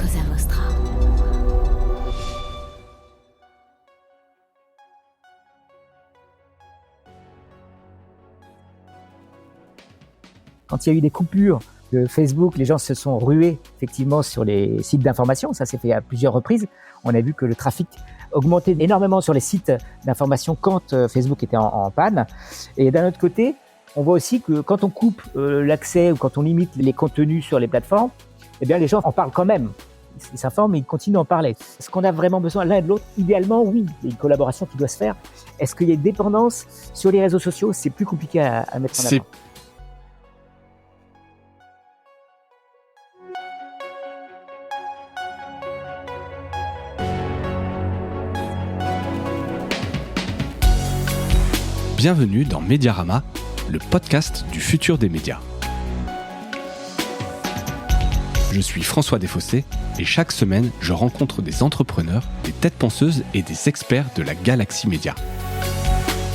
Cosa Vostra. Quand il y a eu des coupures de Facebook, les gens se sont rués effectivement sur les sites d'information. Ça s'est fait à plusieurs reprises. On a vu que le trafic augmentait énormément sur les sites d'information quand Facebook était en panne. Et d'un autre côté, on voit aussi que quand on coupe l'accès ou quand on limite les contenus sur les plateformes, eh bien les gens en parlent quand même. Ils s'informent et ils continuent d'en parler. Est-ce qu'on a vraiment besoin l'un de l'autre? Idéalement, oui. Il y a une collaboration qui doit se faire. Est-ce qu'il y a une dépendance sur les réseaux sociaux? C'est plus compliqué à mettre en avant. Bienvenue dans Mediarama, le podcast du futur des médias. Je suis François Desfossés et chaque semaine, je rencontre des entrepreneurs, des têtes penseuses et des experts de la galaxie média.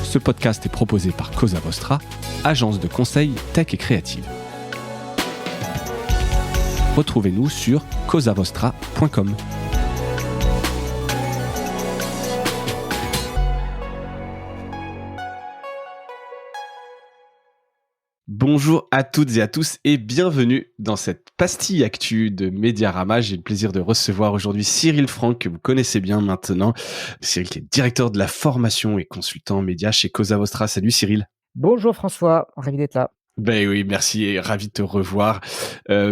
Ce podcast est proposé par Cosa Vostra, agence de conseil tech et créative. Retrouvez-nous sur cosavostra.com. Bonjour à toutes et à tous et bienvenue dans cette pastille actu de Mediarama. J'ai le plaisir de recevoir aujourd'hui Cyril Franck, que vous connaissez bien maintenant. Cyril qui est directeur de la formation et consultant média chez Cosa Vostra. Salut Cyril. Bonjour François, ravi d'être là. Ben oui, merci et ravi de te revoir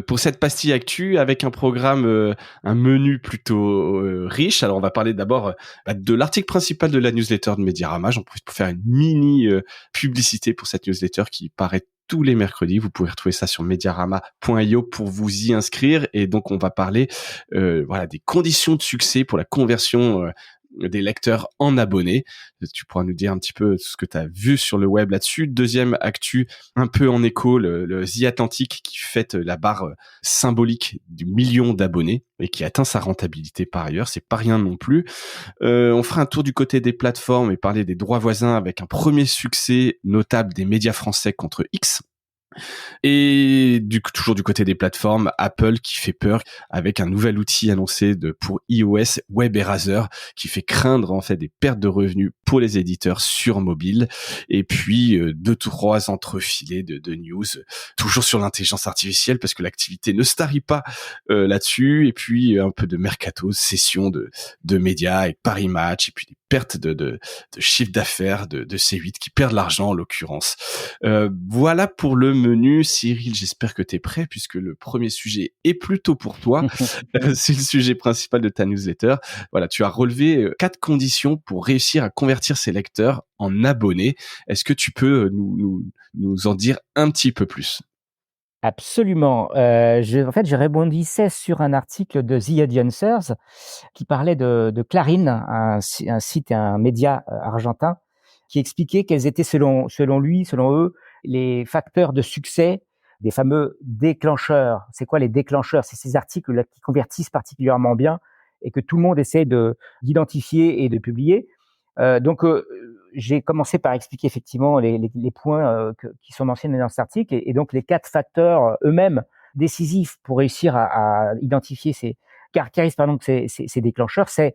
pour cette pastille actu avec un programme, un menu plutôt riche. Alors on va parler d'abord de l'article principal de la newsletter de Mediarama. J'en profite pour faire une mini publicité pour cette newsletter qui paraît tous les mercredis. Vous pouvez retrouver ça sur mediarama.io pour vous y inscrire. Et donc on va parler des conditions de succès pour la conversion des lecteurs en abonnés. Tu pourras nous dire un petit peu ce que tu as vu sur le web là-dessus. Deuxième actu, un peu en écho, le The Atlantic qui fête la barre symbolique du million d'abonnés et qui atteint sa rentabilité par ailleurs. C'est pas rien non plus. On fera un tour du côté des plateformes et parler des droits voisins avec un premier succès notable des médias français contre X. Et toujours du côté des plateformes, Apple qui fait peur avec un nouvel outil annoncé pour iOS, Web Eraser, qui fait craindre en fait des pertes de revenus pour les éditeurs sur mobile. Et puis 2-3 entrefilés de news, toujours sur l'intelligence artificielle parce que l'activité ne se tarit pas là-dessus. Et puis un peu de mercato, session de médias avec Paris Match et puis des pertes de chiffre d'affaires de C8 qui perdent l'argent en l'occurrence. Voilà pour le menu. Cyril, j'espère que tu es prêt puisque le premier sujet est plutôt pour toi. C'est le sujet principal de ta newsletter. Voilà, tu as relevé 4 conditions pour réussir à convertir ses lecteurs en abonnés. Est-ce que tu peux nous en dire un petit peu plus? Absolument. Je rebondissais sur un article de The Audiencers qui parlait de Clarín, un site et un média argentin, qui expliquait quels étaient selon eux, les facteurs de succès des fameux déclencheurs. C'est quoi les déclencheurs? C'est ces articles-là qui convertissent particulièrement bien et que tout le monde essaie d'identifier et de publier. J'ai commencé par expliquer effectivement les points qui sont mentionnés dans cet article et donc les 4 facteurs eux-mêmes décisifs pour réussir à identifier ces déclencheurs. C'est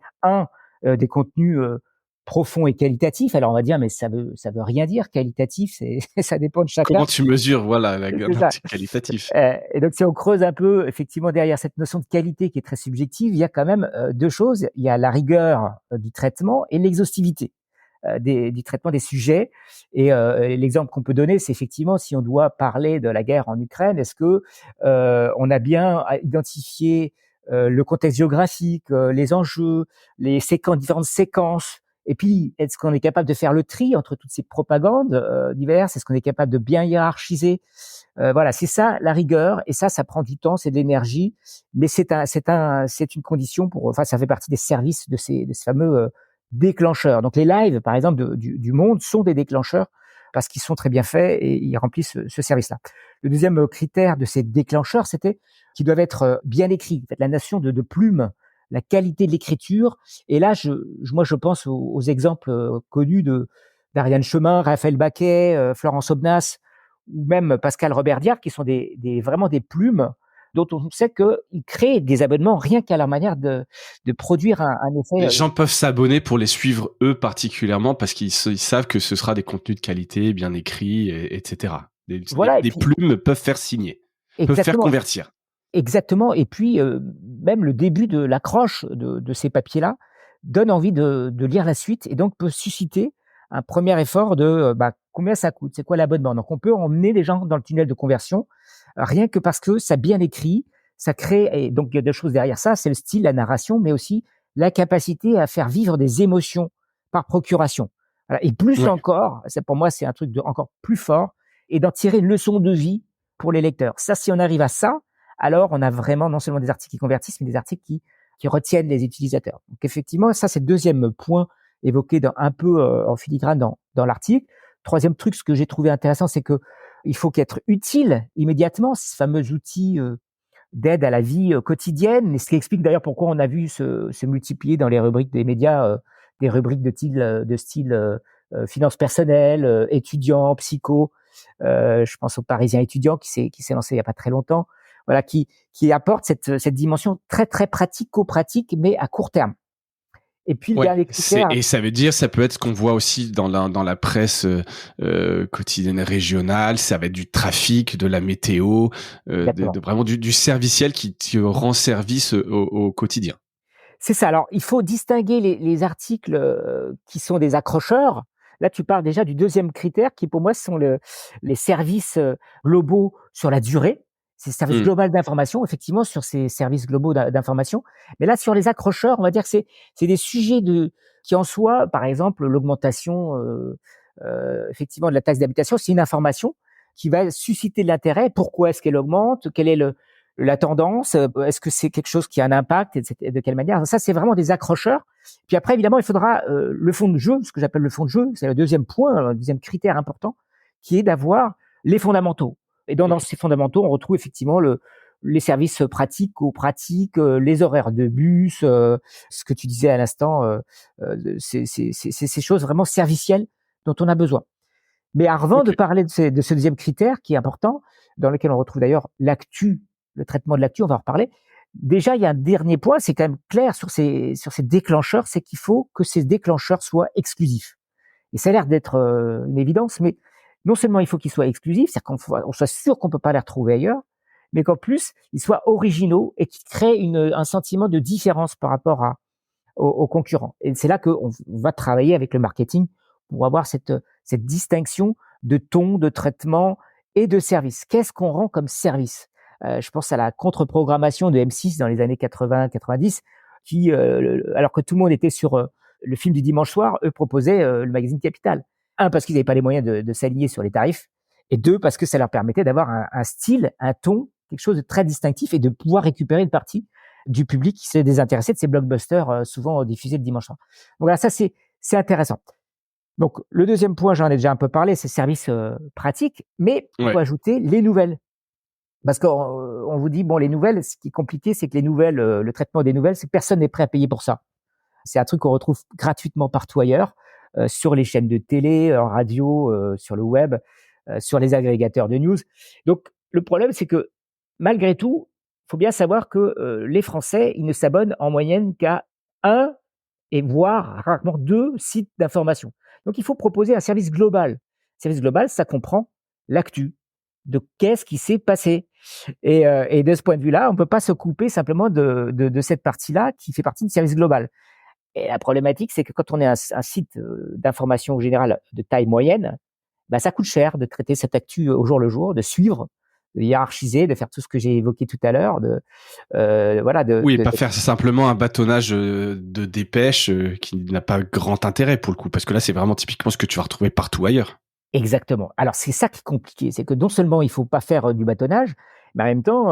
des contenus profonds et qualitatifs. Alors on va dire mais ça veut rien dire qualitatif, ça dépend de chacun. Comment tu mesures qualitatif? Et donc si on creuse un peu effectivement derrière cette notion de qualité qui est très subjective, il y a quand même 2 choses, il y a la rigueur du traitement et l'exhaustivité du traitement des sujets. Et l'exemple qu'on peut donner, c'est effectivement si on doit parler de la guerre en Ukraine, est-ce que on a bien identifié le contexte géographique, les enjeux, différentes séquences. Et puis, est-ce qu'on est capable de faire le tri entre toutes ces propagandes diverses? Est-ce qu'on est capable de bien hiérarchiser? Voilà, c'est ça la rigueur. Et ça prend du temps, c'est de l'énergie, mais c'est une condition ça fait partie des services de ces fameux déclencheurs. Donc les lives, par exemple, du Monde sont des déclencheurs parce qu'ils sont très bien faits et ils remplissent ce service-là. Le deuxième critère de ces déclencheurs, c'était qu'ils doivent être bien écrits. En fait, la notion de plume, la qualité de l'écriture. Et là, je pense aux exemples connus d'Ariane Chemin, Raphaël Baquet, Florence Aubenas, ou même Pascal Robert-Diard, qui sont vraiment des plumes dont on sait qu'ils créent des abonnements rien qu'à leur manière de produire un Les effet. gens peuvent s'abonner pour les suivre eux particulièrement parce qu'ils savent que ce sera des contenus de qualité, bien écrits, etc. Voilà, et Des puis plumes peuvent faire signer, peuvent faire exactement. convertir. Exactement. Et puis, même le début de l'accroche de ces papiers-là donne envie de lire la suite et donc peut susciter un premier effort de combien ça coûte, c'est quoi l'abonnement. Donc, on peut emmener les gens dans le tunnel de conversion rien que parce que ça bien écrit, ça crée, et donc il y a deux choses derrière ça, c'est le style, la narration, mais aussi la capacité à faire vivre des émotions par procuration. Voilà. Et plus Ouais. encore, pour moi, c'est un truc de encore plus fort, et d'en tirer une leçon de vie pour les lecteurs. Ça, si on arrive à ça, alors on a vraiment non seulement des articles qui convertissent, mais des articles qui retiennent les utilisateurs. Donc effectivement, ça c'est le deuxième point évoqué un peu en filigrane dans l'article. Troisième truc, ce que j'ai trouvé intéressant, c'est que il faut qu'être utile immédiatement, ce fameux outil d'aide à la vie quotidienne, et ce qui explique d'ailleurs pourquoi on a vu se multiplier dans les rubriques des médias des rubriques de style finances personnelles, étudiants, psycho. Je pense au Parisien étudiant qui s'est lancé il y a pas très longtemps. Voilà, qui apporte cette dimension très très pratico-pratique, mais à court terme. Et puis le Ouais, dernier critère, et ça veut dire, ça peut être ce qu'on voit aussi dans la presse quotidienne régionale, ça va être du trafic, de la météo, exactement. de vraiment du serviciel qui te rend service au quotidien. C'est ça. Alors, il faut distinguer les articles qui sont des accrocheurs. Là, tu parles déjà du deuxième critère qui, pour moi, sont les services globaux sur la durée. C'est le service Hmm. global d'information, effectivement, sur ces services globaux d'information. Mais là, sur les accrocheurs, on va dire que c'est des sujets qui en soi, par exemple, l'augmentation, effectivement, de la taxe d'habitation, c'est une information qui va susciter de l'intérêt. Pourquoi est-ce qu'elle augmente? Quelle est la tendance, est-ce que c'est quelque chose qui a un impact, et de quelle manière? Ça, c'est vraiment des accrocheurs. Puis après, évidemment, il faudra le fond de jeu, ce que j'appelle le fond de jeu, c'est le deuxième point, le deuxième critère important, qui est d'avoir les fondamentaux. Et dans ces fondamentaux, on retrouve effectivement les services pratiques, pratiques, les horaires de bus, ce que tu disais à l'instant, c'est ces choses vraiment servicielles dont on a besoin. Mais avant de Ok. parler de ce deuxième critère qui est important, dans lequel on retrouve d'ailleurs l'actu, le traitement de l'actu, on va en reparler. Déjà, il y a un dernier point, c'est quand même clair sur ces déclencheurs, c'est qu'il faut que ces déclencheurs soient exclusifs. Et ça a l'air d'être une évidence, mais non seulement il faut qu'ils soient exclusifs, c'est-à-dire qu'on soit sûr qu'on peut pas les retrouver ailleurs, mais qu'en plus, ils soient originaux et qu'ils créent un sentiment de différence par rapport aux concurrents. Et c'est là qu'on va travailler avec le marketing pour avoir cette distinction de ton, de traitement et de service. Qu'est-ce qu'on rend comme service? Je pense à la contre-programmation de M6 dans les années 80-90, qui, alors que tout le monde était sur le film du dimanche soir, eux proposaient le magazine Capital. Un, parce qu'ils n'avaient pas les moyens de s'aligner sur les tarifs, et deux, parce que ça leur permettait d'avoir un style, un ton, quelque chose de très distinctif et de pouvoir récupérer une partie du public qui s'est désintéressé de ces blockbusters souvent diffusés le dimanche soir. Donc voilà, ça c'est intéressant. Donc le deuxième point, j'en ai déjà un peu parlé, c'est services pratiques, mais il faut Ouais. ajouter les nouvelles. Parce qu'on vous dit, bon, les nouvelles, ce qui est compliqué, c'est que les nouvelles, le traitement des nouvelles, c'est que personne n'est prêt à payer pour ça. C'est un truc qu'on retrouve gratuitement partout ailleurs, sur les chaînes de télé, en radio, sur le web, sur les agrégateurs de news. Donc le problème, c'est que malgré tout, il faut bien savoir que les Français, ils ne s'abonnent en moyenne qu'à un et voire rarement deux sites d'information. Donc il faut proposer un service global. Service global, ça comprend l'actu, de qu'est-ce qui s'est passé. Et de ce point de vue-là, on ne peut pas se couper simplement de cette partie-là qui fait partie du service global. Et la problématique, c'est que quand on est un site d'information générale de taille moyenne, bah, ça coûte cher de traiter cette actu au jour le jour, de suivre, de hiérarchiser, de faire tout ce que j'ai évoqué tout à l'heure, voilà, Oui, et pas faire simplement un bâtonnage de dépêche qui n'a pas grand intérêt pour le coup, parce que là, c'est vraiment typiquement ce que tu vas retrouver partout ailleurs. Exactement. Alors c'est ça qui est compliqué, c'est que non seulement il faut pas faire du bâtonnage, mais en même temps,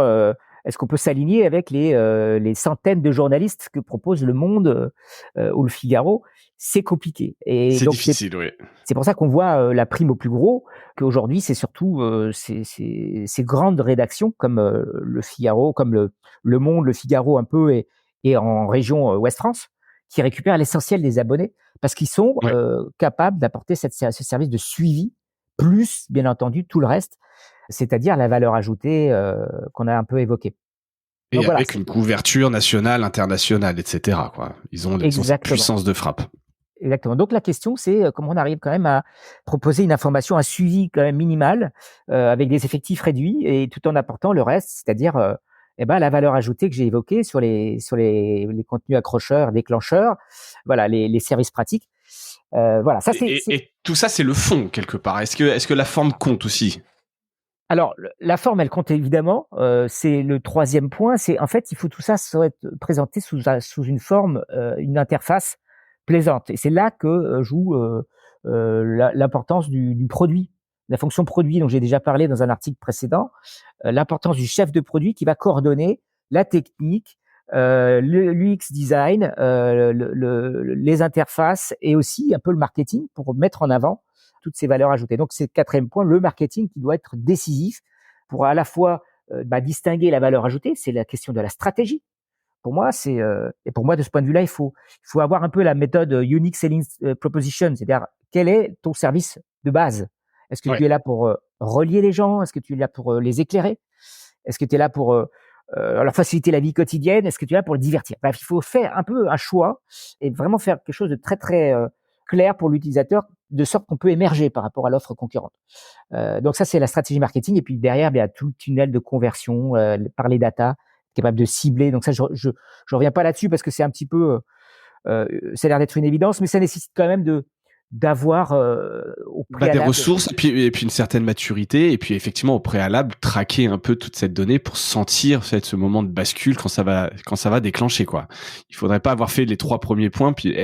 est-ce qu'on peut s'aligner avec les centaines de journalistes que propose Le Monde ou Le Figaro? C'est compliqué. Et C'est donc difficile, oui. c'est pour ça qu'on voit la prime au plus gros, qu'aujourd'hui c'est surtout ces grandes rédactions comme Le Figaro, comme le Monde, Le Figaro un peu et en région Ouest-France, qui récupèrent l'essentiel des abonnés parce qu'ils sont Ouais. capables d'apporter ce service de suivi, plus bien entendu tout le reste, c'est-à-dire la valeur ajoutée qu'on a un peu évoquée. Et Donc voilà, avec une couverture nationale, internationale, etc., quoi. Ils ont cette exactement. puissance de frappe. Exactement. Donc la question, c'est comment on arrive quand même à proposer une information, un suivi quand même minimal, avec des effectifs réduits et tout en apportant le reste, c'est-à-dire la valeur ajoutée que j'ai évoquée sur les contenus accrocheurs, déclencheurs, voilà, les services pratiques. Voilà, ça Et tout ça, c'est le fond quelque part. Est-ce que la forme compte aussi? Alors, la forme, elle compte évidemment. C'est le troisième point. C'est en fait, il faut tout ça soit être présenté sous une forme, une interface plaisante. Et c'est là que joue l'importance du produit, la fonction produit dont j'ai déjà parlé dans un article précédent. L'importance du chef de produit qui va coordonner la technique, l'UX design, les interfaces et aussi un peu le marketing pour mettre en avant toutes ces valeurs ajoutées. Donc, c'est le quatrième point, le marketing qui doit être décisif pour à la fois distinguer la valeur ajoutée, c'est la question de la stratégie. Pour moi, et pour moi, de ce point de vue-là, il faut avoir un peu la méthode Unique Selling Proposition, c'est-à-dire quel est ton service de base. Est-ce que tu es là pour relier les gens? Est-ce que tu es là pour les éclairer? Est-ce que tu es là pour leur faciliter la vie quotidienne? Est-ce que tu es là pour le divertir? Bref, il faut faire un peu un choix et vraiment faire quelque chose de très, très clair pour l'utilisateur, de sorte qu'on peut émerger par rapport à l'offre concurrente. Donc ça, c'est la stratégie marketing. Et puis derrière, il y a tout le tunnel de conversion par les data, capable de cibler. Donc ça, je reviens pas là-dessus parce que c'est un petit peu, ça a l'air d'être une évidence, mais ça nécessite quand même d'avoir au préalable des ressources et puis une certaine maturité et puis effectivement au préalable traquer un peu toute cette donnée pour sentir ce moment de bascule quand ça va déclencher, quoi. Il faudrait pas avoir fait les 3 premiers points puis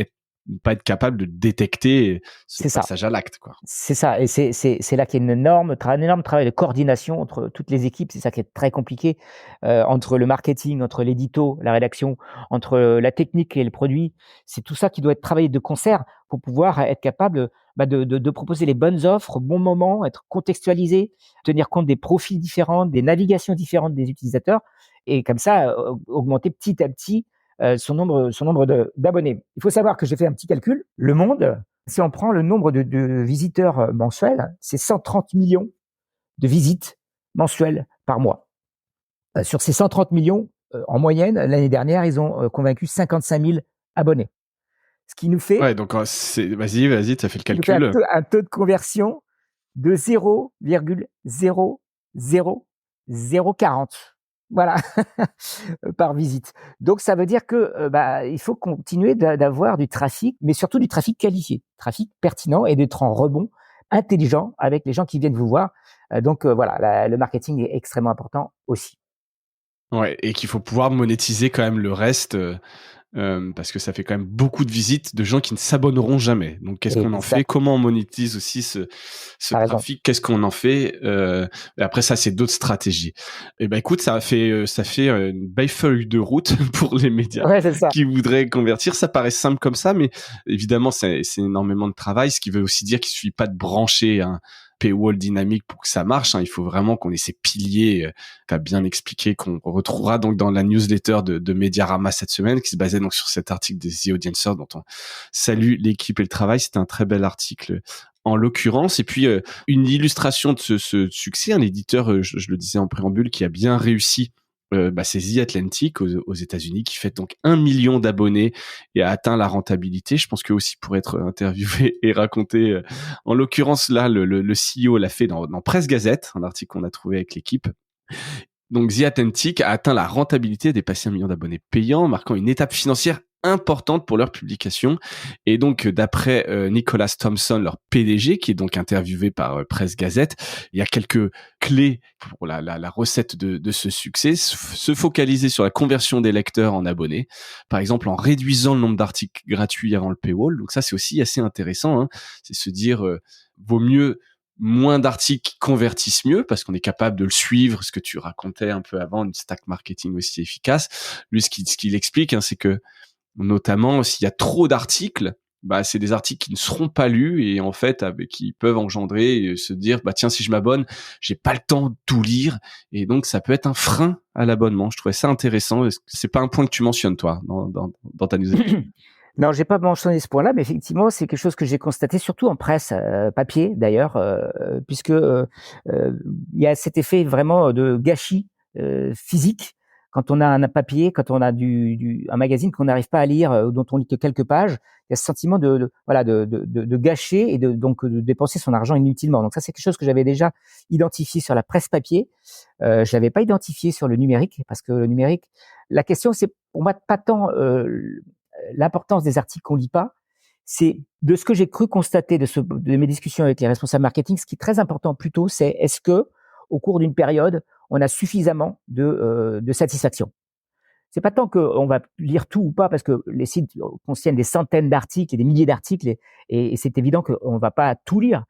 pas être capable de détecter ce passage à l'acte, quoi. C'est ça, et c'est là qu'il y a un énorme travail de coordination entre toutes les équipes. C'est ça qui est très compliqué, entre le marketing, entre l'édito, la rédaction, entre la technique et le produit. C'est tout ça qui doit être travaillé de concert pour pouvoir être capable de proposer les bonnes offres au bon moment, être contextualisé, tenir compte des profils différents, des navigations différentes des utilisateurs, et comme ça augmenter petit à petit son nombre d'abonnés. Il faut savoir que j'ai fait un petit calcul. Le monde, si on prend le nombre de visiteurs mensuels, c'est 130 millions de visites mensuelles par mois. Sur ces 130 millions, en moyenne, l'année dernière, ils ont convaincu 55 000 abonnés. Ce qui nous fait... Ouais, donc vas-y, t'as fait le calcul. Un taux de conversion de 0,00040. Voilà, par visite. Donc, ça veut dire que il faut continuer d'avoir du trafic, mais surtout du trafic qualifié, trafic pertinent et d'être en rebond intelligent avec les gens qui viennent vous voir. Donc, le marketing est extrêmement important aussi. Ouais, et qu'il faut pouvoir monétiser quand même le reste, parce que ça fait quand même beaucoup de visites de gens qui ne s'abonneront jamais. Donc, qu'est-ce qu'on en fait? Comment on monétise aussi ce trafic? Qu'est-ce qu'on en fait? Et après ça, c'est d'autres stratégies. Et ben, écoute, ça fait une belle feuille de route pour les médias qui voudraient convertir. Ça paraît simple comme ça, mais évidemment, c'est énormément de travail, ce qui veut aussi dire qu'il suffit pas de brancher un paywall dynamique pour que ça marche. Il faut vraiment qu'on ait ces piliers, t'as bien expliqué, qu'on retrouvera donc dans la newsletter de Mediarama cette semaine, qui se basait donc sur cet article des The Audiencers dont on salue l'équipe et le travail. C'était un très bel article en l'occurrence. Et puis une illustration de ce succès, un éditeur, je le disais en préambule, qui a bien réussi. C'est The Atlantic aux États-Unis, qui fait donc 1 million d'abonnés et a atteint la rentabilité. Je pense que aussi pour être interviewé et raconté, en l'occurrence là, le CEO l'a fait dans Presse Gazette, un article qu'on a trouvé avec l'équipe. Donc The Atlantic a atteint la rentabilité, dépassé 1 million d'abonnés payants, marquant une étape financière importante pour leur publication. Et donc, d'après Nicholas Thompson, leur PDG, qui est donc interviewé par Presse Gazette, il y a quelques clés pour la recette de ce succès. Se focaliser sur la conversion des lecteurs en abonnés, par exemple en réduisant le nombre d'articles gratuits avant le paywall. Donc ça, c'est aussi assez intéressant. C'est se dire, vaut mieux moins d'articles qui convertissent mieux parce qu'on est capable de le suivre, ce que tu racontais un peu avant, une stack marketing aussi efficace. Lui, ce qu'il explique, c'est que notamment s'il y a trop d'articles, c'est des articles qui ne seront pas lus et en fait qui peuvent engendrer et se dire tiens, si je m'abonne, j'ai pas le temps de tout lire, et donc ça peut être un frein à l'abonnement. Je trouvais ça intéressant. C'est pas un point que tu mentionnes toi dans ta newsletter? Non, j'ai pas mentionné ce point-là, mais effectivement, c'est quelque chose que j'ai constaté, surtout en presse papier d'ailleurs, puisque il y a cet effet vraiment de gâchis physique quand on a un papier, quand on a un magazine qu'on n'arrive pas à lire, dont on lit que quelques pages, il y a ce sentiment de gâcher et donc de dépenser son argent inutilement. Donc ça, c'est quelque chose que j'avais déjà identifié sur la presse papier. Je l'avais pas identifié sur le numérique, parce que le numérique, la question, c'est pour moi pas tant l'importance des articles qu'on lit pas, c'est de ce que j'ai cru constater de mes discussions avec les responsables marketing. Ce qui est très important plutôt, c'est est-ce que au cours d'une période, on a suffisamment de satisfaction. C'est pas tant qu'on va lire tout ou pas, parce que les sites contiennent des centaines d'articles et des milliers d'articles, et c'est évident qu'on va pas tout lire.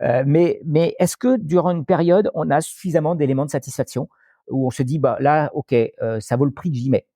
Mais est-ce que durant une période, on a suffisamment d'éléments de satisfaction où on se dit, bah là, ok, ça vaut le prix que j'y mets.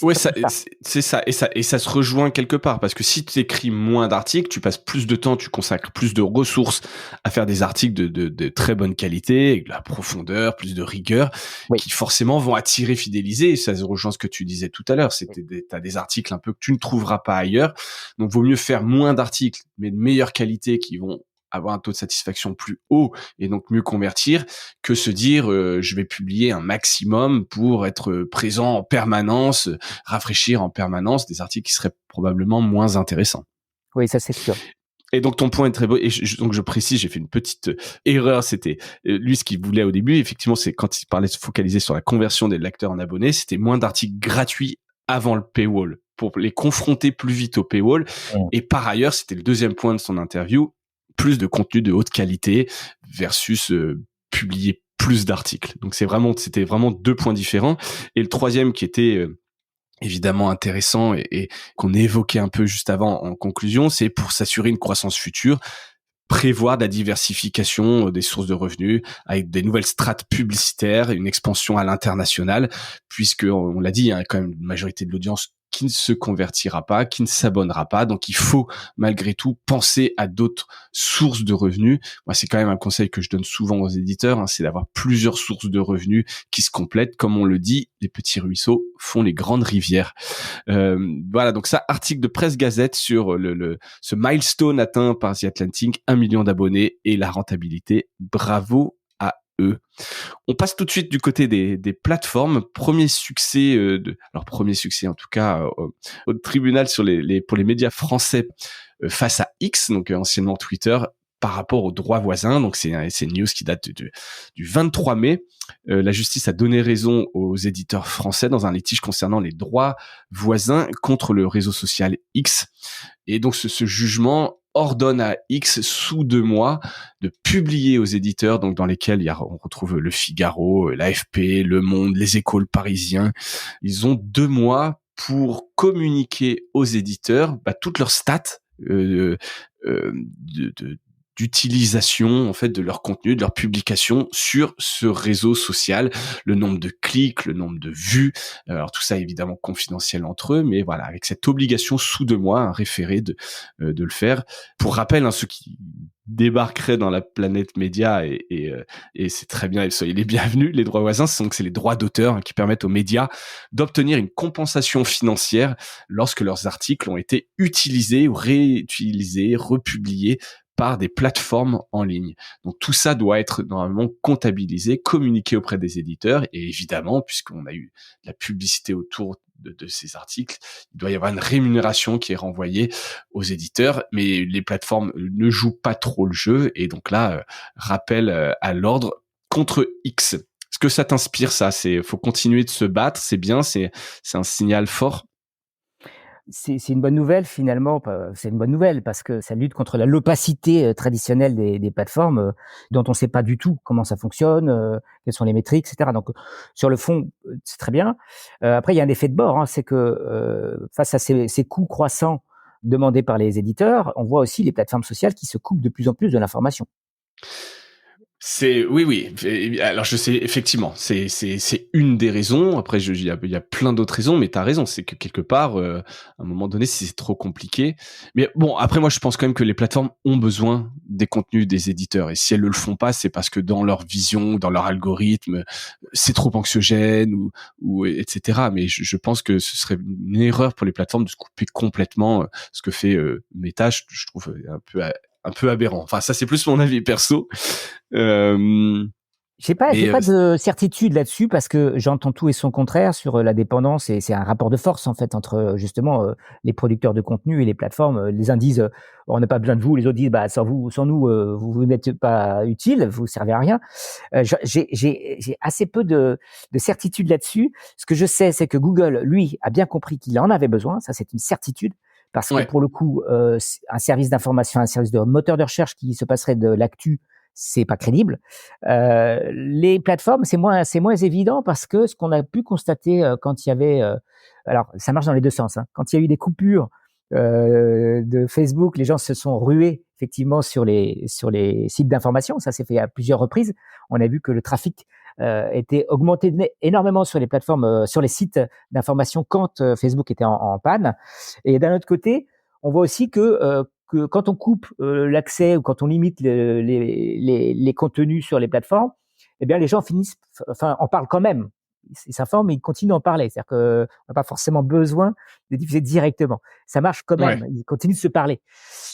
Ouais, c'est ça, et ça se rejoint quelque part, parce que si tu écris moins d'articles, tu passes plus de temps, tu consacres plus de ressources à faire des articles de très bonne qualité, avec de la profondeur, plus de rigueur, Oui. qui forcément vont attirer, fidéliser. Et ça se rejoint ce que tu disais tout à l'heure, c'est que t'as des articles un peu que tu ne trouveras pas ailleurs, donc vaut mieux faire moins d'articles, mais de meilleure qualité, qui vont avoir un taux de satisfaction plus haut et donc mieux convertir, que se dire je vais publier un maximum pour être présent en permanence, rafraîchir en permanence des articles qui seraient probablement moins intéressants. Oui, ça c'est sûr. Et donc ton point est très beau, et donc je précise, j'ai fait une petite erreur, c'était lui ce qu'il voulait au début, effectivement, c'est quand il parlait de se focaliser sur la conversion des lecteurs en abonnés, c'était moins d'articles gratuits avant le paywall, pour les confronter plus vite au paywall. Et par ailleurs, c'était le deuxième point de son interview, plus de contenu de haute qualité versus publier plus d'articles. Donc c'était vraiment deux points différents. Et le troisième qui était évidemment intéressant et qu'on évoquait un peu juste avant en conclusion, c'est pour s'assurer une croissance future, prévoir de la diversification des sources de revenus avec des nouvelles strates publicitaires, une expansion à l'international, puisque on l'a dit, il y a quand même une majorité de l'audience qui ne se convertira pas, qui ne s'abonnera pas. Donc, il faut malgré tout penser à d'autres sources de revenus. Moi, c'est quand même un conseil que je donne souvent aux éditeurs, c'est d'avoir plusieurs sources de revenus qui se complètent. Comme on le dit, les petits ruisseaux font les grandes rivières. Voilà, donc ça, article de Presse Gazette sur ce milestone atteint par The Atlantic, 1 million d'abonnés et la rentabilité. Bravo à eux. On passe tout de suite du côté des plateformes. Premier succès premier succès en tout cas au tribunal pour les médias français face à X, donc anciennement Twitter, par rapport aux droits voisins. Donc c'est une news qui date du 23 mai. La justice a donné raison aux éditeurs français dans un litige concernant les droits voisins contre le réseau social X. Et donc ce jugement ordonne à X sous 2 mois de publier aux éditeurs, donc dans lesquels on retrouve Le Figaro, l'AFP, Le Monde, Les Échos, Le Parisien. Ils ont 2 mois pour communiquer aux éditeurs toutes leurs stats d'utilisation en fait de leur contenu, de leur publication sur ce réseau social, le nombre de clics, le nombre de vues, alors tout ça évidemment confidentiel entre eux, mais voilà, avec cette obligation sous 2 mois, un référé de le faire. Pour rappel, ceux qui débarqueraient dans la planète média et c'est très bien, soyez les bienvenus. Les droits voisins, c'est les droits d'auteur qui permettent aux médias d'obtenir une compensation financière lorsque leurs articles ont été utilisés ou réutilisés, republiés par des plateformes en ligne. Donc tout ça doit être normalement comptabilisé, communiqué auprès des éditeurs, et évidemment, puisqu'on a eu de la publicité autour de ces articles, il doit y avoir une rémunération qui est renvoyée aux éditeurs, mais les plateformes ne jouent pas trop le jeu, et donc là, rappel à l'ordre contre X. Est-ce que ça t'inspire, ça? Faut continuer de se battre, c'est bien, c'est un signal fort. C'est une bonne nouvelle finalement. C'est une bonne nouvelle parce que ça lutte contre l'opacité traditionnelle des plateformes, dont on ne sait pas du tout comment ça fonctionne, quelles sont les métriques, etc. Donc sur le fond, c'est très bien. Après, il y a un effet de bord, c'est que face à ces coûts croissants demandés par les éditeurs, on voit aussi les plateformes sociales qui se coupent de plus en plus de l'information. Oui. Alors je sais effectivement, c'est une des raisons. Après, il y a plein d'autres raisons, mais t'as raison. C'est que quelque part, à un moment donné, c'est trop compliqué. Mais bon, après, moi, je pense quand même que les plateformes ont besoin des contenus des éditeurs. Et si elles le font pas, c'est parce que dans leur vision, dans leur algorithme, c'est trop anxiogène ou etc. Mais je pense que ce serait une erreur pour les plateformes de se couper complètement. Ce que fait Meta, je trouve un peu aberrant. Enfin, ça, c'est plus mon avis perso. J'ai pas de certitude là-dessus parce que j'entends tout et son contraire sur la dépendance et c'est un rapport de force en fait entre justement les producteurs de contenu et les plateformes. Les uns disent on n'a pas besoin de vous, les autres disent bah sans nous vous n'êtes pas utile, vous servez à rien. J'ai assez peu de certitude là-dessus. Ce que je sais, c'est que Google lui a bien compris qu'il en avait besoin, ça c'est une certitude. Parce que pour le coup, un service d'information, un service de moteur de recherche qui se passerait de l'actu, c'est pas crédible. Les plateformes, c'est moins évident parce que ce qu'on a pu constater quand il y avait, alors ça marche dans les deux sens. Hein, quand il y a eu des coupures de Facebook, les gens se sont rués effectivement sur les sites d'information. Ça s'est fait à plusieurs reprises. On a vu que le trafic était augmenté énormément sur les plateformes, sur les sites d'information quand Facebook était en panne. Et d'un autre côté, on voit aussi que quand on coupe l'accès ou quand on limite les contenus sur les plateformes, eh bien les gens en parlent quand même. Ils s'informent, mais ils continuent d'en parler. C'est-à-dire qu'on n'a pas forcément besoin de diffuser directement. Ça marche quand même. Ils continuent de se parler.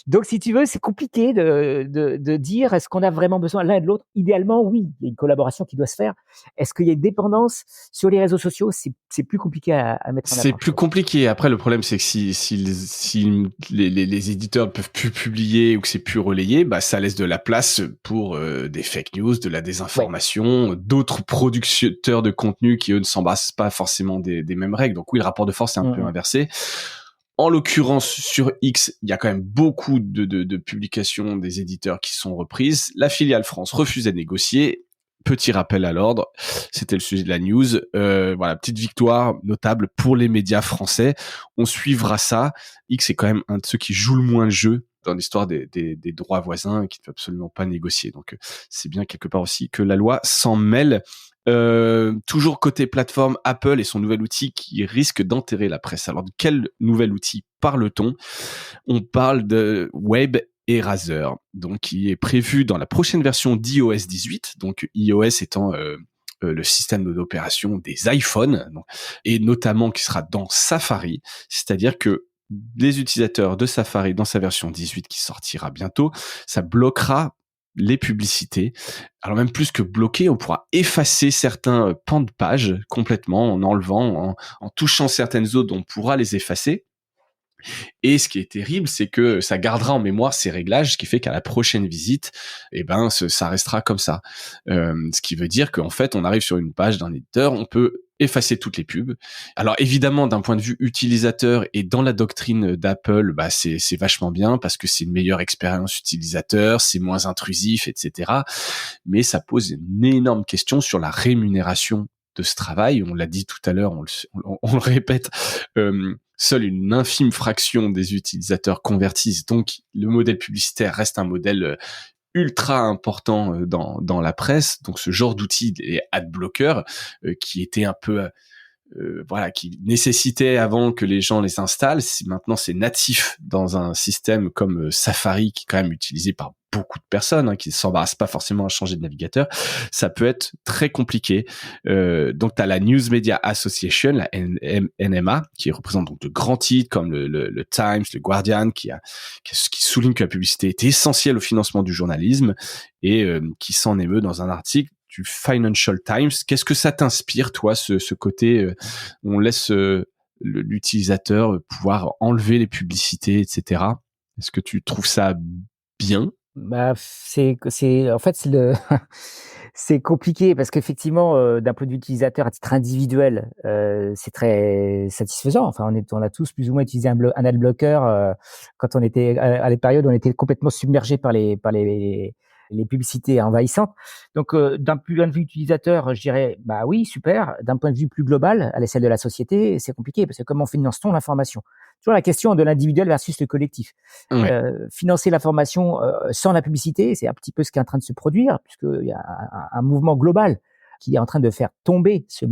Donc, si tu veux, c'est compliqué de dire est-ce qu'on a vraiment besoin l'un de l'autre. Idéalement, oui, il y a une collaboration qui doit se faire. Est-ce qu'il y a une dépendance sur les réseaux sociaux? C'est plus compliqué à mettre en avant. C'est plus compliqué. Après, le problème, c'est que si les éditeurs ne peuvent plus publier ou que c'est plus relayé, bah, ça laisse de la place pour des fake news, de la désinformation, d'autres producteurs de contenu qui, eux, ne s'embrassent pas forcément des mêmes règles. Donc oui, le rapport de force est un peu inversé. En l'occurrence, sur X, il y a quand même beaucoup de publications des éditeurs qui sont reprises. La filiale France refuse de négocier. Petit rappel à l'ordre, c'était le sujet de la news. Voilà, petite victoire notable pour les médias français. On suivra ça. X est quand même un de ceux qui joue le moins le jeu dans l'histoire des droits voisins et qui ne peut absolument pas négocier. Donc, c'est bien quelque part aussi que la loi s'en mêle. Toujours côté plateforme, Apple et son nouvel outil qui risque d'enterrer la presse. Alors, de quel nouvel outil parle-t-on? On parle de Web Eraser, donc qui est prévu dans la prochaine version d'iOS 18, donc iOS étant le système d'opération des iPhones, et notamment qui sera dans Safari, c'est-à-dire que les utilisateurs de Safari dans sa version 18 qui sortira bientôt, ça bloquera les publicités. Alors même plus que bloquer, on pourra effacer certains pans de page complètement en enlevant, en touchant certaines zones, on pourra les effacer. Et ce qui est terrible, c'est que ça gardera en mémoire ces réglages, ce qui fait qu'à la prochaine visite, eh ben, ça restera comme ça. Ce qui veut dire qu'en fait, on arrive sur une page d'un éditeur, on peut effacer toutes les pubs. Alors évidemment, d'un point de vue utilisateur et dans la doctrine d'Apple, bah c'est vachement bien parce que c'est une meilleure expérience utilisateur, c'est moins intrusif, etc. Mais ça pose une énorme question sur la rémunération de ce travail. On l'a dit tout à l'heure, on le répète. Seule une infime fraction des utilisateurs convertissent, donc le modèle publicitaire reste un modèle ultra important dans la presse. Donc ce genre d'outil, les adblockers, qui étaient un peu qui nécessitait avant que les gens les installent. Maintenant, c'est natif dans un système comme Safari, qui est quand même utilisé par beaucoup de personnes, qui ne s'embarrassent pas forcément à changer de navigateur. Ça peut être très compliqué. Donc, tu as la News Media Association, la NMA, qui représente donc de grands titres comme le Times, le Guardian, qui souligne que la publicité est essentielle au financement du journalisme et qui s'en émeut dans un article du Financial Times. Qu'est-ce que ça t'inspire, toi, ce côté où on laisse l'utilisateur pouvoir enlever les publicités, etc. Est-ce que tu trouves ça bien? Bah, en fait, c'est compliqué parce qu'effectivement, d'un point de vue utilisateur, à titre individuel, c'est très satisfaisant. Enfin, on a tous plus ou moins utilisé un adblocker quand on était à la période où on était complètement submergé par les publicités envahissantes. Donc, d'un point de vue utilisateur, je dirais, bah oui, super. D'un point de vue plus global, à l'échelle de la société, c'est compliqué parce que comment finance-t-on l'information? Toujours la question de l'individuel versus le collectif. Ouais. Financer l'information sans la publicité, c'est un petit peu ce qui est en train de se produire, puisqu'il y a un mouvement global qui est en train de faire tomber ce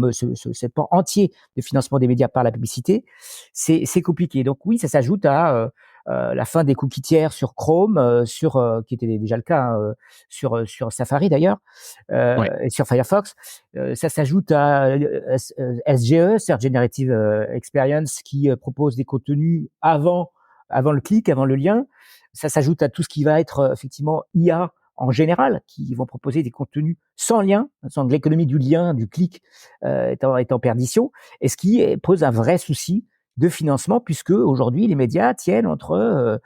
pan entier de financement des médias par la publicité. C'est compliqué. Donc oui, ça s'ajoute à la fin des cookies tiers sur Chrome, qui était déjà le cas sur Safari d'ailleurs, et sur Firefox. Ça s'ajoute à SGE, Search Generative Experience, qui propose des contenus avant le clic, avant le lien. Ça s'ajoute à tout ce qui va être effectivement IA en général, qui vont proposer des contenus sans lien, sans l'économie du lien, du clic est en perdition, et ce qui pose un vrai souci de financement, puisque aujourd'hui les médias tiennent entre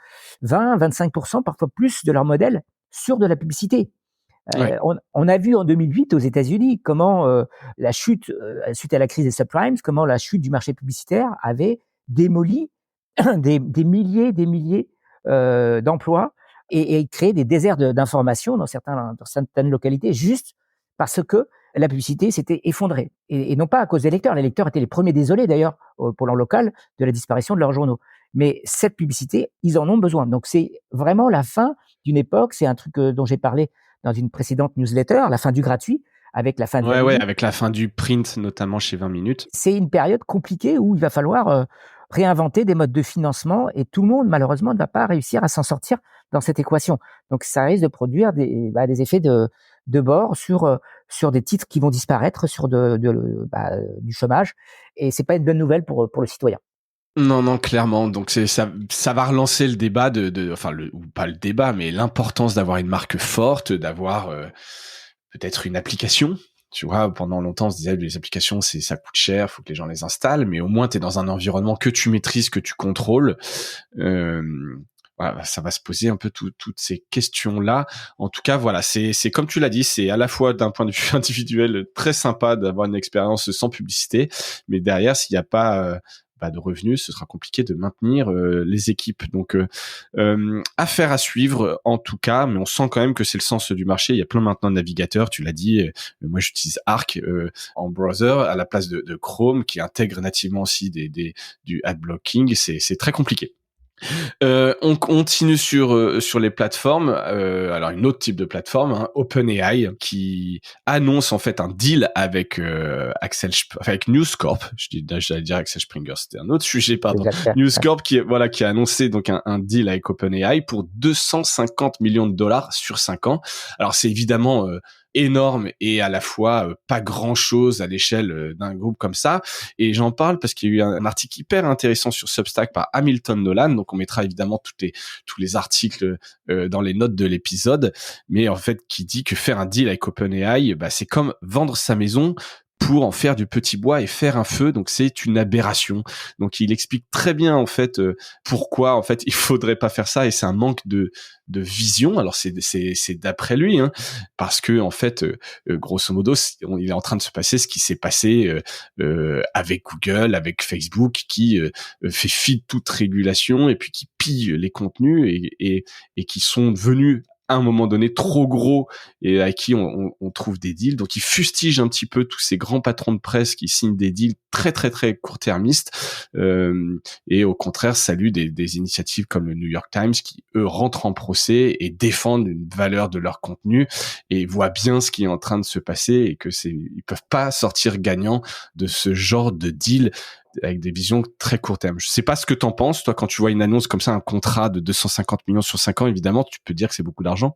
20-25%, parfois plus, de leur modèle sur de la publicité. Ouais. On a vu en 2008 aux États-Unis comment la chute, suite à la crise des subprimes, comment la chute du marché publicitaire avait démoli des milliers d'emplois et créé des déserts d'informations dans certaines localités, juste parce que la publicité s'était effondrée. Et non pas à cause des lecteurs. Les lecteurs étaient les premiers désolés d'ailleurs pour leur local de la disparition de leurs journaux. Mais cette publicité, ils en ont besoin. Donc c'est vraiment la fin d'une époque. C'est un truc dont j'ai parlé dans une précédente newsletter, la fin du gratuit, avec la fin de 20 minutes. Avec la fin du print, notamment chez 20 minutes. C'est une période compliquée où il va falloir réinventer des modes de financement, et tout le monde, malheureusement, ne va pas réussir à s'en sortir dans cette équation. Donc, ça risque de produire des effets de bord sur des titres qui vont disparaître, sur du chômage, et c'est pas une bonne nouvelle pour le citoyen. Non, clairement. Donc ça va relancer le débat ou pas le débat, mais l'importance d'avoir une marque forte, d'avoir peut-être une application. Tu vois, pendant longtemps, on se disait les applications, ça coûte cher, faut que les gens les installent, mais au moins t'es dans un environnement que tu maîtrises, que tu contrôles. Voilà, ça va se poser un peu toutes ces questions-là. En tout cas, voilà, c'est comme tu l'as dit, c'est à la fois d'un point de vue individuel très sympa d'avoir une expérience sans publicité, mais derrière, s'il n'y a pas de revenus, ce sera compliqué de maintenir les équipes. Donc, affaire à suivre en tout cas, mais on sent quand même que c'est le sens du marché. Il y a plein maintenant de navigateurs, tu l'as dit. Moi, j'utilise Arc en browser à la place de Chrome, qui intègre nativement aussi du ad blocking. C'est très compliqué. On continue sur les plateformes. Alors une autre type de plateforme, hein, OpenAI, qui annonce en fait un deal avec avec News Corp. J'allais dire Axel Springer, c'était un autre sujet, pardon. News Corp qui a annoncé donc un deal avec OpenAI pour 250 millions de dollars sur 5 ans. Alors c'est évidemment énorme et à la fois pas grand chose à l'échelle d'un groupe comme ça, et j'en parle parce qu'il y a eu un article hyper intéressant sur Substack par Hamilton Nolan, donc on mettra évidemment tous les articles dans les notes de l'épisode, mais en fait qui dit que faire un deal avec OpenAI, c'est comme vendre sa maison pour en faire du petit bois et faire un feu, donc c'est une aberration. Donc il explique très bien en fait pourquoi en fait il faudrait pas faire ça, et c'est un manque de vision. Alors c'est d'après lui, hein, parce que en fait grosso modo il est en train de se passer ce qui s'est passé avec Google, avec Facebook, qui fait fi de toute régulation et puis qui pille les contenus et qui sont devenus à un moment donné trop gros et à qui on trouve des deals. Donc il fustige un petit peu tous ces grands patrons de presse qui signent des deals très très très court-termistes et au contraire salue des initiatives comme le New York Times qui eux rentrent en procès et défendent une valeur de leur contenu et voient bien ce qui est en train de se passer, et que ils peuvent pas sortir gagnants de ce genre de deal avec des visions très court terme. Je sais pas ce que t'en penses, toi, quand tu vois une annonce comme ça, un contrat de 250 millions sur 5 ans, évidemment, tu peux dire que c'est beaucoup d'argent.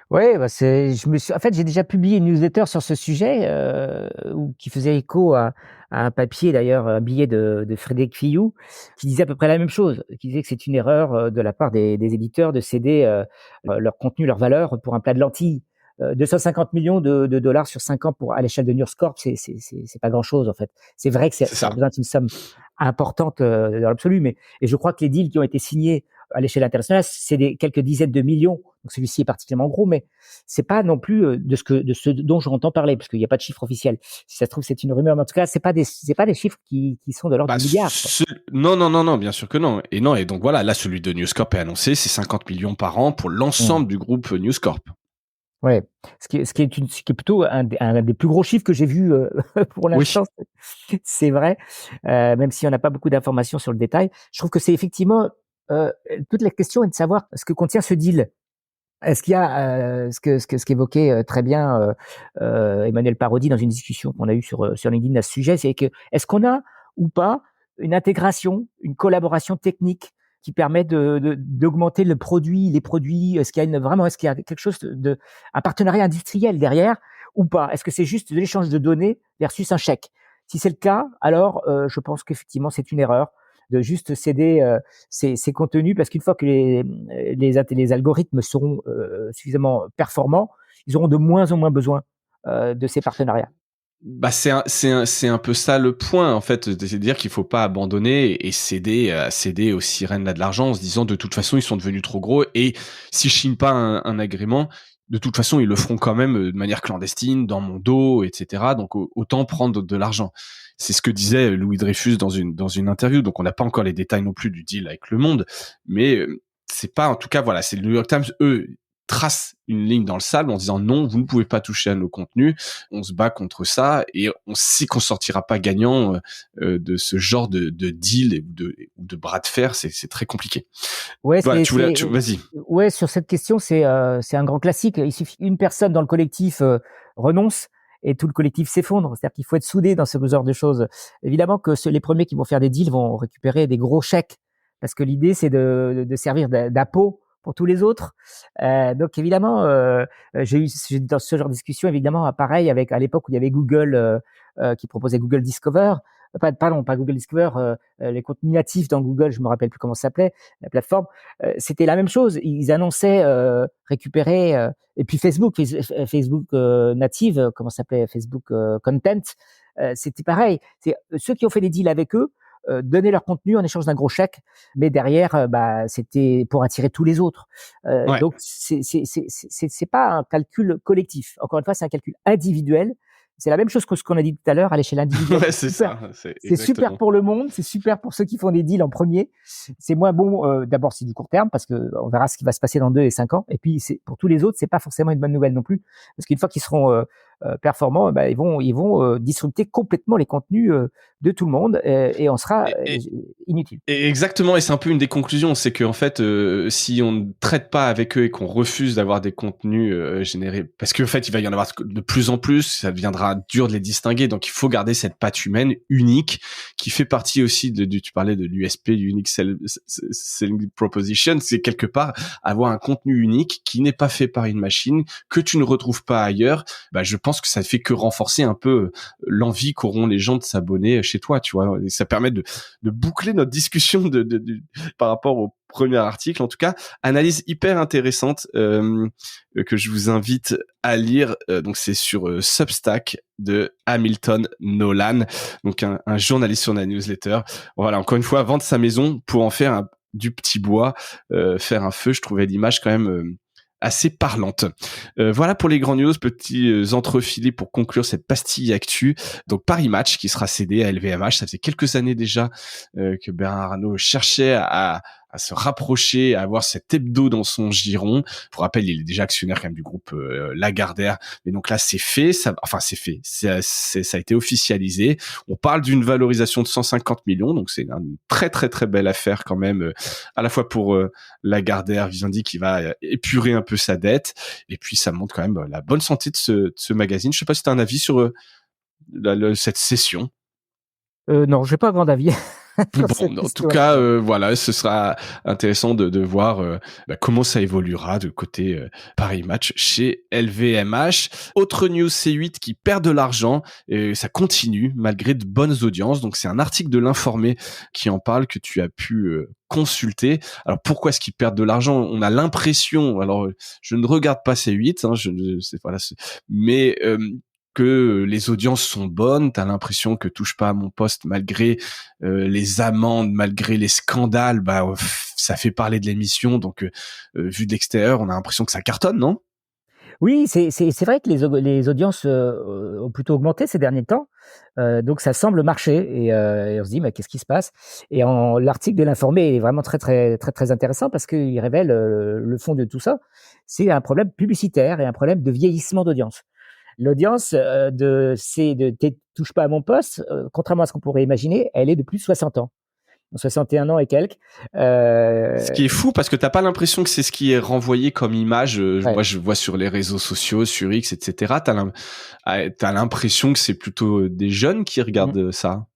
Ouais, en fait, j'ai déjà publié une newsletter sur ce sujet qui faisait écho à un papier, d'ailleurs, un billet de Frédéric Fillou, qui disait à peu près la même chose, qui disait que c'est une erreur de la part des éditeurs de céder leur contenu, leur valeur pour un plat de lentilles. 250 millions de dollars sur 5 ans à l'échelle de News Corp, c'est pas grand chose en fait. C'est vrai que ça représente une somme importante dans l'absolu, et je crois que les deals qui ont été signés à l'échelle internationale, c'est quelques dizaines de millions. Donc celui-ci est particulièrement gros, mais c'est pas non plus de ce dont j'entends parler, parce qu'il n'y a pas de chiffre officiel. Si ça se trouve, c'est une rumeur, mais en tout cas, c'est pas des chiffres qui sont de l'ordre du milliard. Non, bien sûr que non. Et donc voilà, là, celui de News Corp est annoncé, c'est 50 millions par an pour l'ensemble du groupe News Corp. Ouais, ce qui est plutôt un des plus gros chiffres que j'ai vu pour l'instant. Oui. C'est vrai, même si on n'a pas beaucoup d'informations sur le détail. Je trouve que c'est effectivement toute la question est de savoir ce que contient ce deal. Est-ce qu'il y a ce qu'évoquait très bien Emmanuel Parodi dans une discussion qu'on a eue sur LinkedIn à ce sujet, c'est que est-ce qu'on a ou pas une intégration, une collaboration technique qui permet d'augmenter les produits, est-ce qu'il y a quelque chose un partenariat industriel derrière ou pas? Est-ce que c'est juste de l'échange de données versus un chèque? Si c'est le cas, alors je pense qu'effectivement c'est une erreur. de juste céder ces contenus, parce qu'une fois que les algorithmes seront suffisamment performants, ils auront de moins en moins besoin de ces partenariats. Bah c'est un peu ça le point en fait, c'est de dire qu'il faut pas abandonner et céder aux sirènes là de l'argent en se disant de toute façon ils sont devenus trop gros et s'ils signent pas un agrément, de toute façon ils le feront quand même de manière clandestine dans mon dos, etc. Donc autant prendre de l'argent. C'est ce que disait Louis Dreyfus dans une interview. Donc on n'a pas encore les détails non plus du deal avec Le Monde, mais c'est pas en tout cas voilà, c'est le New York Times eux trace une ligne dans le sable en disant non, vous ne pouvez pas toucher à nos contenus, on se bat contre ça et on sait qu'on sortira pas gagnant de ce genre de deal ou de bras de fer, c'est très compliqué. Ouais, Voilà, vas-y. Ouais, sur cette question, c'est un grand classique. Il suffit une personne dans le collectif renonce et tout le collectif s'effondre. C'est-à-dire qu'il faut être soudé dans ce genre de choses. Évidemment que les premiers qui vont faire des deals vont récupérer des gros chèques parce que l'idée, c'est de servir d'appôt pour tous les autres. Donc évidemment, j'ai dans ce genre de discussion, évidemment, pareil à l'époque où il y avait Google qui proposait Google Discover. Pas Google Discover, les contenus natifs dans Google, je me rappelle plus comment ça s'appelait, la plateforme. C'était la même chose. Ils annonçaient récupérer, et puis Facebook native, comment ça s'appelait, Facebook Content, c'était pareil. C'est ceux qui ont fait des deals avec eux donner leur contenu en échange d'un gros chèque, mais derrière, c'était pour attirer tous les autres. Ouais. Donc c'est pas un calcul collectif. Encore une fois, c'est un calcul individuel. C'est la même chose que ce qu'on a dit tout à l'heure à l'échelle individuelle. Ouais, c'est ça. C'est super pour le monde, c'est super pour ceux qui font des deals en premier. C'est moins bon. D'abord, c'est du court terme parce que on verra ce qui va se passer dans 2 et 5 ans. Et puis, c'est pour tous les autres, c'est pas forcément une bonne nouvelle non plus, parce qu'une fois qu'ils seront performants, ils vont disrupter complètement les contenus de tout le monde et on sera inutile. Exactement, et c'est un peu une des conclusions, c'est qu'en fait, si on ne traite pas avec eux et qu'on refuse d'avoir des contenus générés, parce qu'en fait, il va y en avoir de plus en plus, ça deviendra dur de les distinguer, donc il faut garder cette patte humaine unique qui fait partie aussi tu parlais de l'USP, Unique Selling Proposition, c'est quelque part avoir un contenu unique qui n'est pas fait par une machine, que tu ne retrouves pas ailleurs. Je pense que ça fait que renforcer un peu l'envie qu'auront les gens de s'abonner chez toi, tu vois, et ça permet de boucler notre discussion par rapport au premier article. En tout cas, analyse hyper intéressante que je vous invite à lire. Donc c'est sur Substack de Hamilton Nolan, donc un journaliste sur la newsletter. Voilà, encore une fois, vendre sa maison pour en faire du petit bois, faire un feu. Je trouvais l'image quand même assez parlante. Voilà pour les grands news, petits entrefilés pour conclure cette pastille actu. Donc Paris Match qui sera cédé à LVMH. Ça faisait quelques années déjà que Bernard Arnault cherchait à se rapprocher, à avoir cet hebdo dans son giron. Pour rappel, il est déjà actionnaire quand même du groupe Lagardère. Mais donc là, c'est fait. Ça a été officialisé. On parle d'une valorisation de 150 millions. Donc c'est une très, très, très belle affaire quand même, à la fois pour Lagardère, Vivendi qui va épurer un peu sa dette. Et puis, ça montre quand même la bonne santé de ce magazine. Je sais pas si tu as un avis sur cette session. Non, j'ai pas grand avis. Bon, en tout cas, voilà, ce sera intéressant de voir comment ça évoluera de côté Paris Match chez LVMH. Autre news, C8 qui perd de l'argent et ça continue malgré de bonnes audiences. Donc c'est un article de l'Informé qui en parle que tu as pu consulter. Alors pourquoi est-ce qu'ils perdent de l'argent? On a l'impression, alors je ne regarde pas C8, mais que les audiences sont bonnes, t'as l'impression que Touche pas à mon poste malgré les amendes, malgré les scandales, ça fait parler de l'émission, donc vu de l'extérieur, on a l'impression que ça cartonne, non? Oui, c'est vrai que les audiences ont plutôt augmenté ces derniers temps, donc ça semble marcher et on se dit mais qu'est-ce qui se passe? Et l'article de l'Informé est vraiment très très très très intéressant parce qu'il révèle le fond de tout ça. C'est un problème publicitaire et un problème de vieillissement d'audience. L'audience Touche pas à mon poste, contrairement à ce qu'on pourrait imaginer, elle est de plus de 60 ans. 61 ans et quelques. Ce qui est fou parce que t'as pas l'impression que c'est ce qui est renvoyé comme image. Ouais. Moi, je vois sur les réseaux sociaux, sur X, etc. T'as l'impression que c'est plutôt des jeunes qui regardent ça.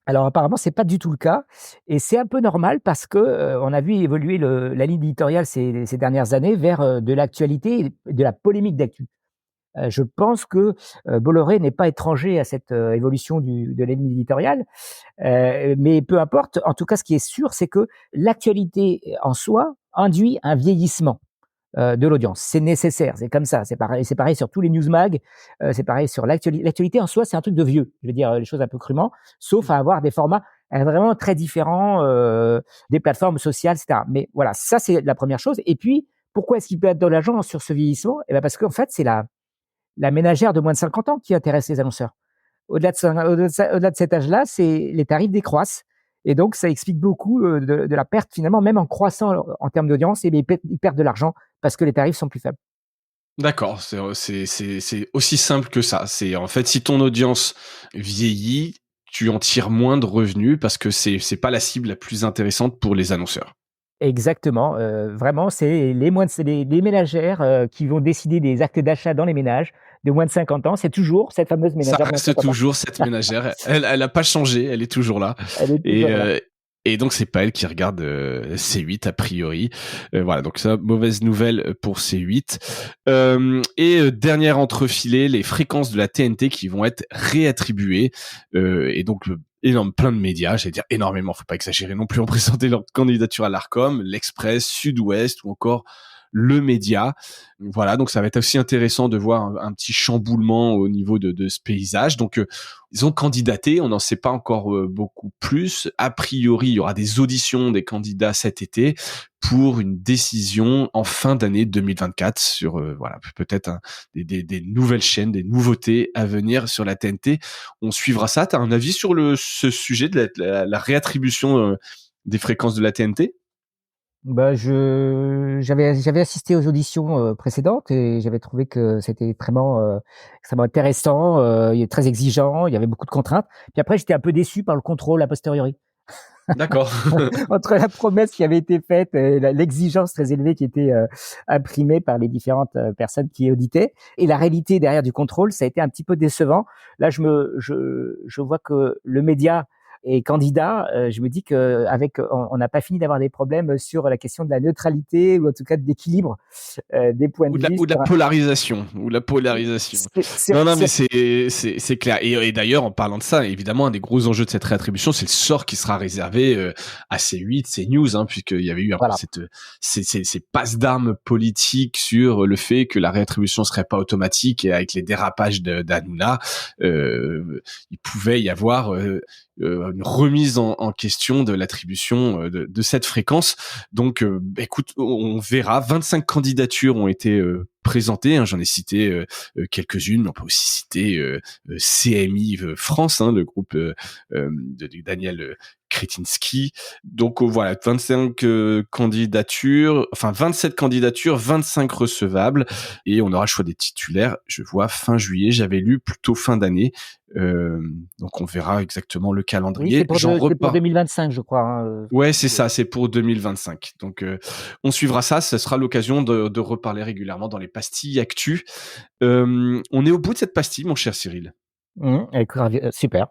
Alors apparemment, c'est pas du tout le cas et c'est un peu normal parce que on a vu évoluer la ligne éditoriale ces dernières années vers de l'actualité et de la polémique d'actu. Je pense que Bolloré n'est pas étranger à cette évolution de l'ennemi éditorial, mais peu importe. En tout cas, ce qui est sûr, c'est que l'actualité en soi induit un vieillissement de l'audience. C'est nécessaire, c'est comme ça. C'est pareil sur tous les news mag. C'est pareil sur l'actualité. L'actualité en soi, c'est un truc de vieux. Je veux dire les choses un peu crûment, sauf à avoir des formats vraiment très différents des plateformes sociales, etc. Mais voilà, ça c'est la première chose. Et puis, pourquoi est-ce qu'il peut être de l'argent sur ce vieillissement? Eh ben parce qu'en fait, c'est la ménagère de moins de 50 ans qui intéresse les annonceurs. Au-delà de cet âge-là, les tarifs décroissent. Et donc, ça explique beaucoup de la perte, finalement, même en croissant en termes d'audience, ils perdent de l'argent parce que les tarifs sont plus faibles. D'accord, c'est aussi simple que ça. C'est en fait, si ton audience vieillit, tu en tires moins de revenus parce que c'est pas la cible la plus intéressante pour les annonceurs. Exactement, vraiment, c'est les ménagères qui vont décider des actes d'achat dans les ménages de moins de 50 ans. C'est toujours cette fameuse Ça ménagère de moins de reste 50 ans. toujours cette ménagère. Elle a pas changé, elle est toujours là. Elle est Et, toujours là. et donc c'est pas elle qui regarde C8 a priori. Voilà, donc ça, mauvaise nouvelle pour C8. Dernière entrefilée, les fréquences de la TNT qui vont être réattribuées. Et donc plein de médias, j'allais dire énormément, faut pas exagérer non plus, ont présenté leur candidature à l'Arcom, l'Express, Sud-Ouest ou encore le média. Voilà, donc ça va être aussi intéressant de voir un petit chamboulement au niveau de ce paysage. Donc ils ont candidaté, on n'en sait pas encore beaucoup plus. A priori, il y aura des auditions des candidats cet été pour une décision en fin d'année 2024 sur voilà, peut-être des nouvelles chaînes, des nouveautés à venir sur la TNT. On suivra ça. T'as un avis sur ce sujet de la réattribution des fréquences de la TNT? Bah, j'avais assisté aux auditions précédentes et j'avais trouvé que c'était extrêmement intéressant, il est très exigeant, il y avait beaucoup de contraintes. Puis après, j'étais un peu déçu par le contrôle a posteriori. D'accord. Entre la promesse qui avait été faite et l'exigence très élevée qui était imprimée par les différentes personnes qui auditaient et la réalité derrière du contrôle, ça a été un petit peu décevant. Là, je vois que le média est candidat. Je me dis que on n'a pas fini d'avoir des problèmes sur la question de la neutralité ou en tout cas de l'équilibre des points de vue. Ou de la polarisation. Non, mais c'est clair. Et d'ailleurs, en parlant de ça, évidemment, un des gros enjeux de cette réattribution, c'est le sort qui sera réservé à C8, CNews, hein, puisqu'il y avait eu ces passes d'armes politiques sur le fait que la réattribution serait pas automatique et avec les dérapages d'Hanouna, il pouvait y avoir une remise en question de l'attribution de cette fréquence. Donc, écoute, on verra. 25 candidatures ont été présentées. Hein, j'en ai cité quelques-unes, mais on peut aussi citer CMI France, hein, le groupe de Daniel Kretinsky. Donc voilà, 25 candidatures, enfin 27 candidatures, 25 recevables, et on aura le choix des titulaires. Je vois fin juillet, j'avais lu plutôt fin d'année. Donc on verra exactement le calendrier. Oui, c'est pour 2025, je crois. Hein. Ouais, c'est ça, c'est pour 2025. Donc on suivra ça, ce sera l'occasion de reparler régulièrement dans les pastilles actu. On est au bout de cette pastille, mon cher Cyril. Super.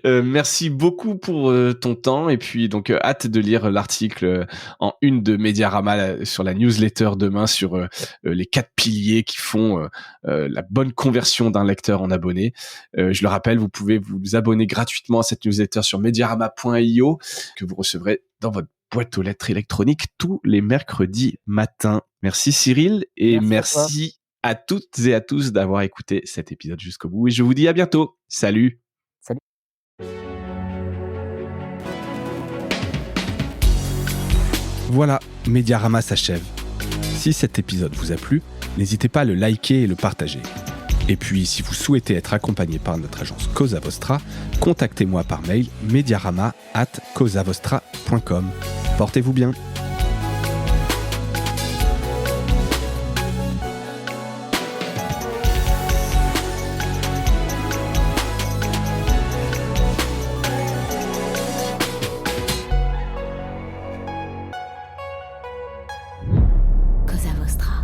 Merci beaucoup pour ton temps et puis donc hâte de lire l'article en une de Mediarama sur la newsletter demain sur les 4 piliers qui font la bonne conversion d'un lecteur en abonné. Je le rappelle, vous pouvez vous abonner gratuitement à cette newsletter sur mediarama.io que vous recevrez dans votre boîte aux lettres électronique tous les mercredis matins. Merci Cyril et merci à toutes et à tous d'avoir écouté cet épisode jusqu'au bout et je vous dis à bientôt. Salut. Salut. Voilà, Mediarama s'achève. Si cet épisode vous a plu, n'hésitez pas à le liker et le partager. Et puis, si vous souhaitez être accompagné par notre agence Cosa Vostra, contactez-moi par mail mediarama@cosavostra.com. Portez-vous bien. Cosa Vostra.